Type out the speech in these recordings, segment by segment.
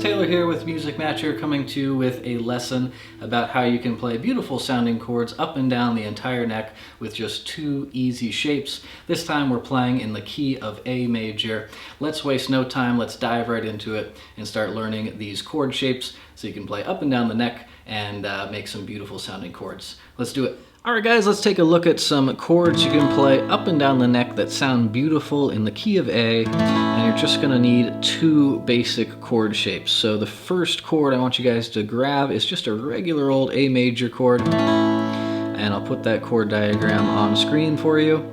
Taylor here with Music Matcher, coming to you with a lesson about how you can play beautiful sounding chords up and down the entire neck with just two easy shapes. This time we're playing in the key of A major. Let's waste no time, let's dive right into it and start learning these chord shapes so you can play up and down the neck and make some beautiful sounding chords. Let's do it. Alright guys, let's take a look at some chords you can play up and down the neck that sound beautiful in the key of A, and you're just going to need two basic chord shapes. So the first chord I want you guys to grab is just a regular old A major chord, and I'll put that chord diagram on screen for you.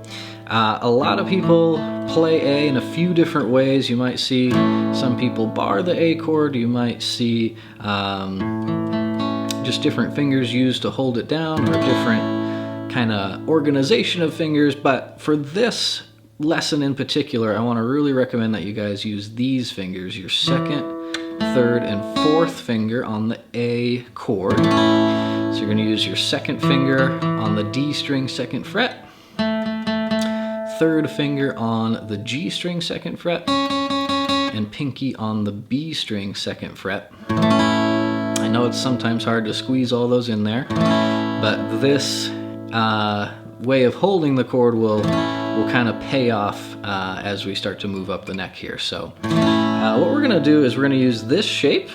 A lot of people play A in a few different ways. You might see some people bar the A chord, you might see just different fingers used to hold it down, or different kind of organization of fingers, but for this lesson in particular, I want to really recommend that you guys use these fingers, your second, third, and fourth finger on the A chord. So you're going to use your second finger on the D string second fret, third finger on the G string second fret, and pinky on the B string second fret. I know it's sometimes hard to squeeze all those in there, but this way of holding the chord will kind of pay off as we start to move up the neck here. So what we're going to do is we're going to use this shape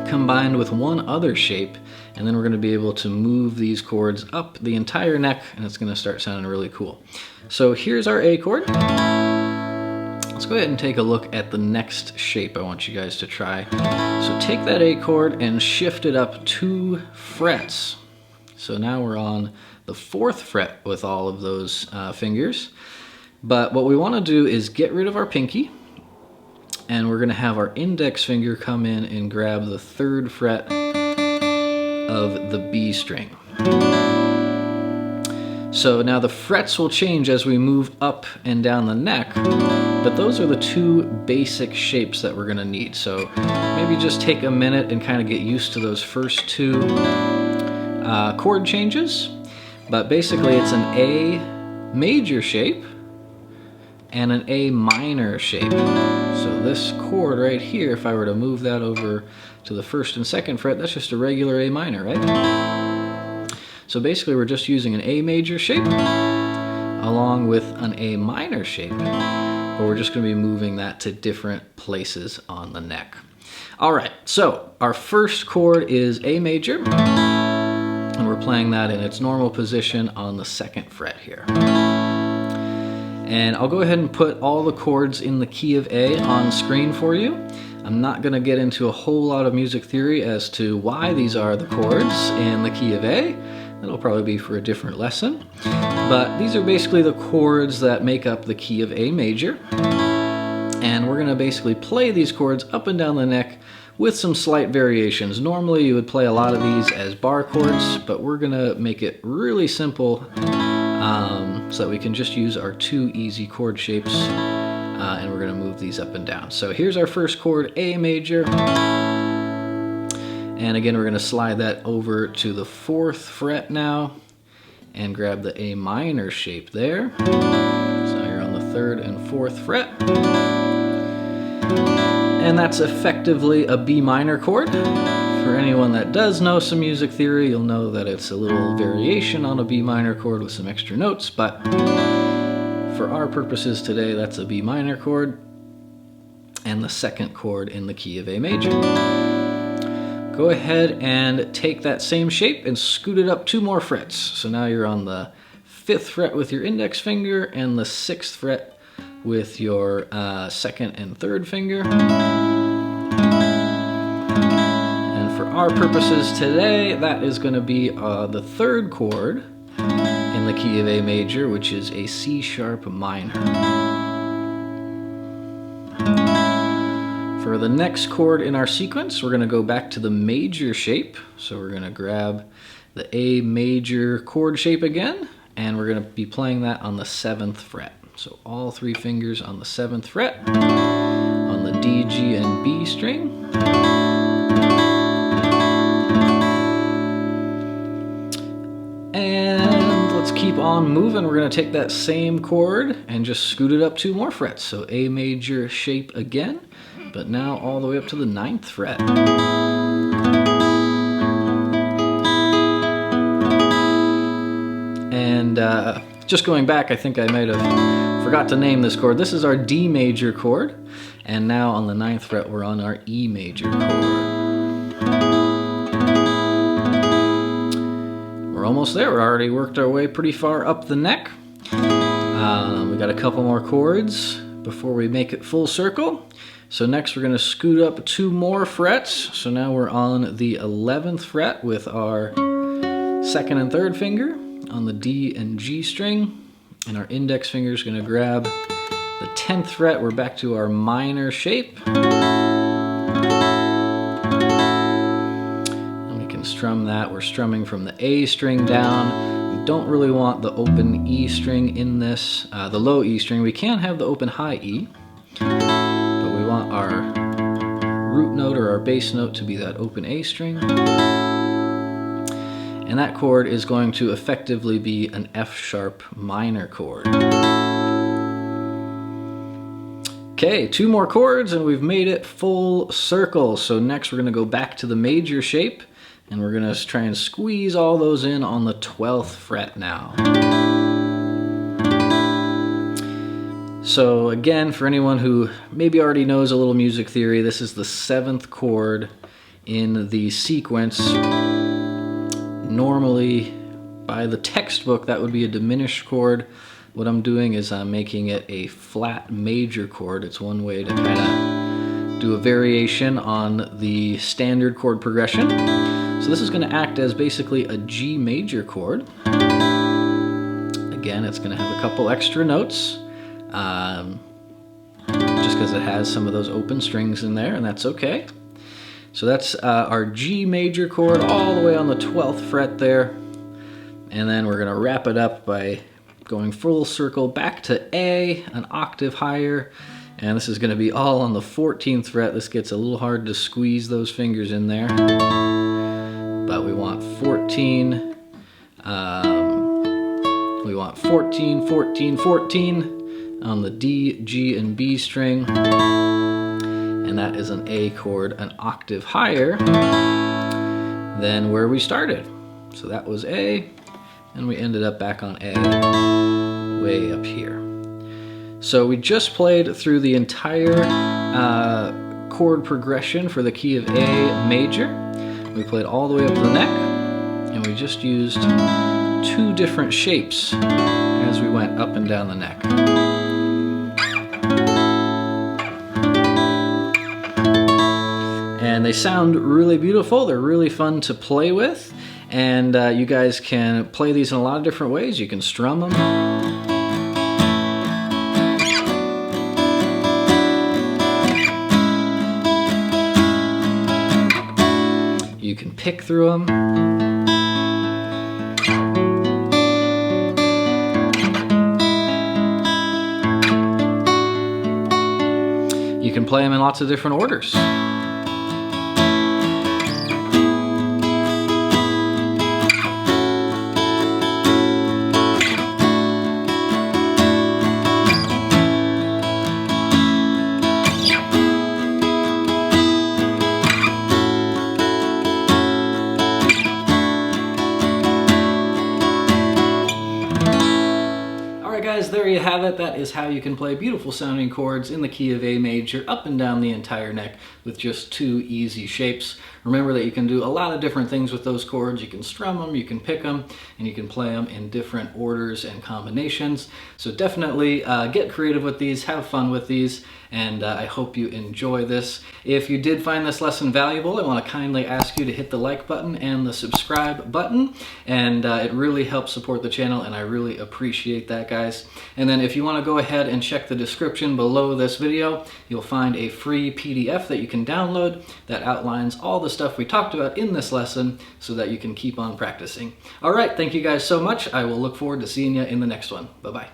combined with one other shape, and then we're going to be able to move these chords up the entire neck, and it's going to start sounding really cool. So here's our A chord. Let's go ahead and take a look at the next shape I want you guys to try. So take that A chord and shift it up 2 frets. So now we're on the 4th fret with all of those fingers. But what we want to do is get rid of our pinky, and we're going to have our index finger come in and grab the 3rd fret of the B string. So now the frets will change as we move up and down the neck, but those are the 2 basic shapes that we're going to need. So maybe just take a minute and kind of get used to those first 2 chord changes. But basically it's an A major shape and an A minor shape. So this chord right here, if I were to move that over to the 1st and 2nd fret, that's just a regular A minor, right? So basically we're just using an A major shape along with an A minor shape, but we're just going to be moving that to different places on the neck. Alright, so our first chord is A major, and we're playing that in its normal position on the 2nd fret here. And I'll go ahead and put all the chords in the key of A on screen for you. I'm not going to get into a whole lot of music theory as to why these are the chords in the key of A. That'll probably be for a different lesson. But these are basically the chords that make up the key of A major. And we're going to basically play these chords up and down the neck with some slight variations. Normally you would play a lot of these as bar chords, but we're going to make it really simple so that we can just use our 2 easy chord shapes, and we're going to move these up and down. So here's our first chord, A major. And again, we're going to slide that over to the 4th fret now and grab the A minor shape there. So now you're on the 3rd and 4th fret. And that's effectively a B minor chord. For anyone that does know some music theory, you'll know that it's a little variation on a B minor chord with some extra notes, but for our purposes today, that's a B minor chord and the 2nd chord in the key of A major. Go ahead and take that same shape and scoot it up 2 more frets. So now you're on the 5th fret with your index finger and the 6th fret with your 2nd and 3rd finger. And for our purposes today, that is going to be the 3rd chord in the key of A major, which is a C sharp minor. For the next chord in our sequence, we're going to go back to the major shape. So we're going to grab the A major chord shape again, and we're going to be playing that on the 7th fret. So all 3 fingers on the 7th fret, on the D, G, and B string. And let's keep on moving. We're going to take that same chord and just scoot it up 2 more frets. So A major shape again. but now all the way up to the 9th fret. And just going back, I think I might have forgot to name this chord. This is our D major chord, and now on the 9th fret we're on our E major chord. We're almost there. We're already worked our way pretty far up the neck. We got a couple more chords before we make it full circle. So next we're going to scoot up 2 more frets. So now we're on the 11th fret with our 2nd and 3rd finger on the D and G string, and our index finger is going to grab the 10th fret. We're back to our minor shape. And we can strum that. We're strumming from the A string down. We don't really want the open E string in this, the low E string. We can have the open high E, but we want our root note or our bass note to be that open A string. And that chord is going to effectively be an F sharp minor chord. Okay, 2 more chords and we've made it full circle. So next we're going to go back to the major shape, and we're going to try and squeeze all those in on the 12th fret now. So again, for anyone who maybe already knows a little music theory, this is the 7th chord in the sequence. Normally, by the textbook, that would be a diminished chord. What I'm doing is I'm making it a flat major chord. It's one way to kind of do a variation on the standard chord progression. So this is going to act as basically a G major chord. Again, it's going to have a couple extra notes, just because it has some of those open strings in there, and that's okay. So that's our G major chord all the way on the 12th fret there. And then we're going to wrap it up by going full circle back to A, an octave higher. And this is going to be all on the 14th fret. This gets a little hard to squeeze those fingers in there. But we want 14. We want 14, 14, 14 on the D, G, and B string. And that is an A chord, an octave higher than where we started. So that was A, and we ended up back on A, way up here. So we just played through the entire chord progression for the key of A major. We played all the way up the neck, and we just used 2 different shapes as we went up and down the neck. And they sound really beautiful. They're really fun to play with. And you guys can play these in a lot of different ways. You can strum them. You can pick through them. You can play them in lots of different orders. Guys, there you have it. That is how you can play beautiful sounding chords in the key of A major up and down the entire neck with just 2 easy shapes. Remember that you can do a lot of different things with those chords. You can strum them, you can pick them, and you can play them in different orders and combinations. So definitely get creative with these, have fun with these, and I hope you enjoy this. If you did find this lesson valuable, I want to kindly ask you to hit the like button and the subscribe button, and it really helps support the channel, and I really appreciate that, guys. And then if you want to go ahead and check the description below this video, you'll find a free PDF that you can download that outlines all the stuff we talked about in this lesson so that you can keep on practicing. All right, thank you guys so much. I will look forward to seeing you in the next one. Bye-bye.